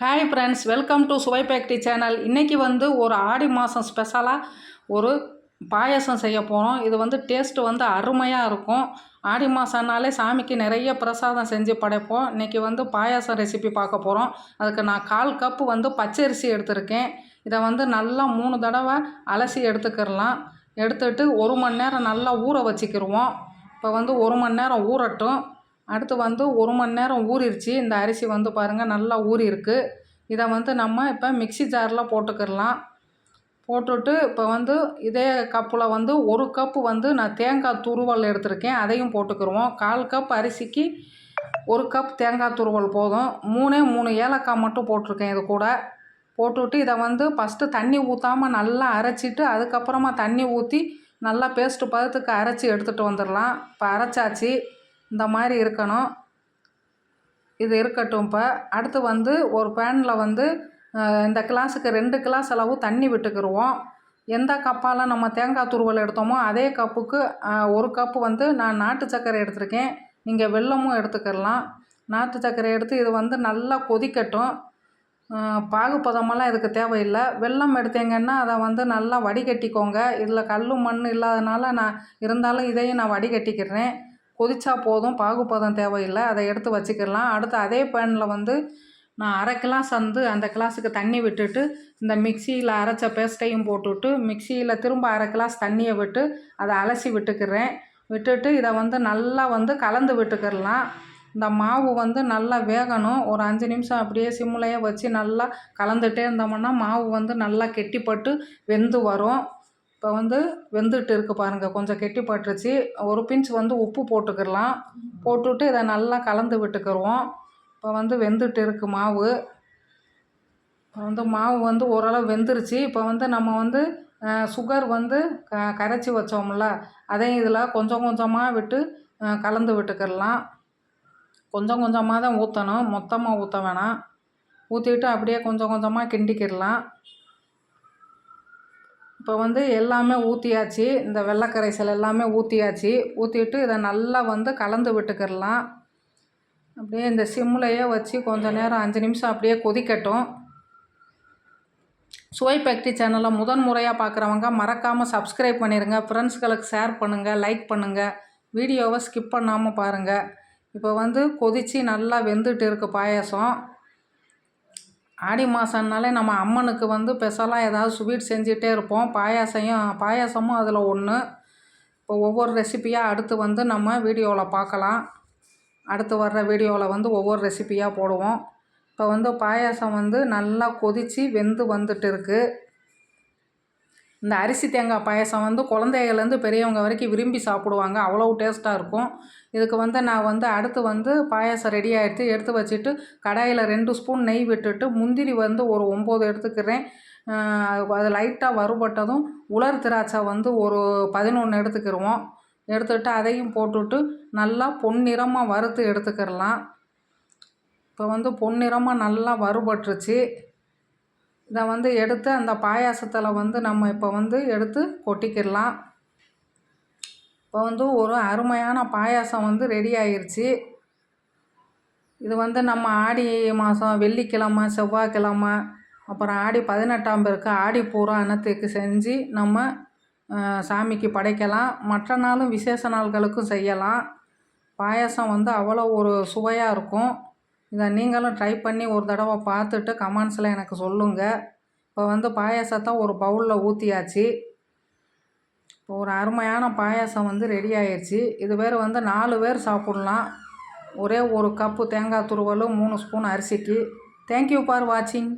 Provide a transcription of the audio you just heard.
Hi friends, welcome to சுவை factory channel. இன்றைக்கி ஒரு ஆடி மாதம் ஸ்பெஷலாக ஒரு பாயசம் செய்ய போகிறோம். இது டேஸ்ட்டு அருமையாக இருக்கும். ஆடி மாதம்னாலே சாமிக்கு நிறைய பிரசாதம் செஞ்சு படைப்போம். இன்றைக்கி பாயாசம் ரெசிபி பார்க்க போகிறோம். அதுக்கு நான் 1/4 கப்பு பச்சரிசி எடுத்திருக்கேன். இதை நல்லா 3 தடவை அலசி எடுத்துக்கிடலாம். எடுத்துட்டு 1 மணி நேரம் நல்லா ஊற வச்சுக்கிடுவோம். இப்போ 1 மணி நேரம் ஊறட்டும். அடுத்து 1 மணி நேரம் ஊறிடுச்சு. இந்த அரிசி பாருங்கள் நல்லா ஊறி இருக்குது. இதை நம்ம இப்போ மிக்ஸி ஜாரில் போட்டுக்கிடலாம். போட்டுட்டு இப்போ இதே கப்பில் 1 கப்பு நான் தேங்காய் துருவல் எடுத்திருக்கேன். அதையும் போட்டுக்கிடுவோம். 1/4 கப் அரிசிக்கு 1 கப் தேங்காய் துருவல் போதும். 3 ஏலக்காய் மட்டும் போட்டிருக்கேன். இது கூட போட்டுவிட்டு இதை ஃபஸ்ட்டு தண்ணி ஊற்றாமல் நல்லா அரைச்சிட்டு அதுக்கப்புறமா தண்ணி ஊற்றி நல்லா பேஸ்ட்டு பதத்துக்கு அரைச்சி எடுத்துகிட்டு வந்துடலாம். இப்போ அரைச்சாச்சு. இந்த மாதிரி இருக்கணும். இது இருக்கட்டும். இப்போ அடுத்து ஒரு பேனில் இந்த கிளாஸுக்கு 2 கிளாஸ் அளவு தண்ணி விட்டுக்கிடுவோம். எந்த கப்பால் நம்ம தேங்காய் துருவல் எடுத்தோமோ அதே கப்புக்கு 1 கப்பு நான் நாட்டு சர்க்கரை எடுத்திருக்கேன். நீங்கள் வெல்லமும் எடுத்துக்கிடலாம். நாட்டு சர்க்கரை எடுத்து இது நல்லா கொதிக்கட்டும். பாகுபதமெல்லாம் இதுக்கு தேவையில்லை. வெல்லம் எடுத்தீங்கன்னா அதை நல்லா வடிகட்டிக்கோங்க. இதில் கல் மண் இல்லாதனால இருந்தாலும் இதையும் நான் வடிகட்டிக்கிறேன். கொதிச்சா போதும், பாகுபதம் தேவையில்லை. அதை எடுத்து வச்சுக்கலாம். அடுத்து அதே பேனில் நான் 1/2 கிளாஸ் அந்த கிளாஸுக்கு தண்ணி விட்டுட்டு இந்த மிக்சியில் அரைச்ச பேஸ்ட்டையும் போட்டுவிட்டு மிக்சியில் திரும்ப 1/2 கிளாஸ் தண்ணியை விட்டு அதை அலசி விட்டுக்கிறேன். விட்டுட்டு இதை நல்லா கலந்து விட்டுக்கிடலாம். இந்த மாவு நல்லா வேகணும். ஒரு 5 நிமிஷம் அப்படியே சிம்முலையே வச்சு நல்லா கலந்துகிட்டே இருந்தோம்னா மாவு நல்லா கெட்டிப்பட்டு வெந்து வரும். இப்போ வெந்துட்டு இருக்குது பாருங்கள். கொஞ்சம் கெட்டிப்பட்டுருச்சு. 1 பிஞ்ச் உப்பு போட்டுக்கிடலாம். போட்டுவிட்டு இதை நல்லா கலந்து விட்டுக்கிடுவோம். இப்போ வெந்துட்டு இருக்குது மாவு. மாவு ஓரளவு வெந்துருச்சு. இப்போ நம்ம சுகர் கரைச்சி வச்சோம்ல அதையும் இதில் கொஞ்சம் கொஞ்சமாக விட்டு கலந்து விட்டுக்கிடலாம். கொஞ்சம் கொஞ்சமாக தான் ஊற்றணும், மொத்தமாக ஊற்ற வேணாம். ஊற்றிட்டு அப்படியே கொஞ்சம் கொஞ்சமாக கிண்டிக்கிடலாம். இப்போ எல்லாமே ஊற்றியாச்சு. இந்த வெள்ளை கரைசல் எல்லாமே ஊற்றியாச்சு. ஊற்றிட்டு இதை நல்லா கலந்து விட்டுக்கிடலாம். அப்படியே இந்த சிம்முலையே வச்சு கொஞ்சம் நேரம் 5 நிமிஷம் அப்படியே கொதிக்கட்டும். சுவை ஃபேக்ட்ரி சேனலை முறையாக பார்க்குறவங்க மறக்காமல் சப்ஸ்கிரைப் பண்ணிடுங்க. ஃப்ரெண்ட்ஸ்களுக்கு ஷேர் பண்ணுங்கள், லைக் பண்ணுங்கள். வீடியோவை ஸ்கிப் பண்ணாமல் பாருங்கள். இப்போ கொதித்து நல்லா வெந்துட்டு இருக்குது பாயாசம். ஆடி மாதம்னாலே நம்ம அம்மனுக்கு ஸ்பெஷலாக ஏதாவது ஸ்வீட் செஞ்சிட்டே இருப்போம். பாயாசமும் அதில் ஒன்று. இப்போ ஒவ்வொரு ரெசிப்பியாக அடுத்து நம்ம வீடியோவில் பார்க்கலாம். அடுத்து வர்ற வீடியோவில் ஒவ்வொரு ரெசிப்பியாக போடுவோம். இப்போ பாயாசம் நல்லா கொதித்து வெந்து வந்துட்டு இருக்குது. இந்த அரிசி தேங்காய் பாயாசம் குழந்தைகள்லேருந்து பெரியவங்க வரைக்கும் விரும்பி சாப்பிடுவாங்க. அவ்வளோ டேஸ்ட்டாக இருக்கும். இதுக்கு நான் அடுத்து பாயாசம் ரெடி ஆகிடுத்து. எடுத்து வச்சுட்டு கடாயில் 2 ஸ்பூன் நெய் விட்டுட்டு முந்திரி ஒரு 9 எடுத்துக்கிறேன். அது லைட்டாக வறுபட்டதும் உலர் திராட்சை ஒரு 11 எடுத்துக்கிடுவோம். எடுத்துகிட்டு அதையும் போட்டுவிட்டு நல்லா பொன்னிறமாக வறுத்து எடுத்துக்கிடலாம். இப்போ பொன்னிறமாக நல்லா வறுபட்டுருச்சு. இதை எடுத்து அந்த பாயாசத்தில் நம்ம இப்போ எடுத்து கொட்டிக்கிடலாம். இப்போ ஒரு அருமையான பாயாசம் ரெடி ஆகிருச்சு. இது நம்ம ஆடி மாதம் வெள்ளிக்கிழமை, செவ்வாய்க்கிழமை, அப்புறம் ஆடி 18ஆம் பேருக்கு ஆடி பூரா அன்னத்துக்கு செஞ்சு நம்ம சாமிக்கு படைக்கலாம். மற்ற நாளும் விசேஷ நாள்களுக்கும் செய்யலாம். பாயாசம் அவ்வளோ ஒரு சுவையாக இருக்கும். இதை நீங்களும் ட்ரை பண்ணி ஒரு தடவை பார்த்துட்டு கமெண்ட்ஸில் எனக்கு சொல்லுங்கள். இப்போ பாயாசத்தை ஒரு பவுலில் ஊற்றியாச்சு. இப்போ ஒரு அருமையான பாயாசம் ரெடி ஆயிடுச்சு. இது பேர் 4 பேர் சாப்பிட்லாம். ஒரே 1 கப்பு தேங்காய் துருவல், 3 ஸ்பூன் அரிசிக்கு. தேங்க்யூ ஃபார் வாட்சிங்.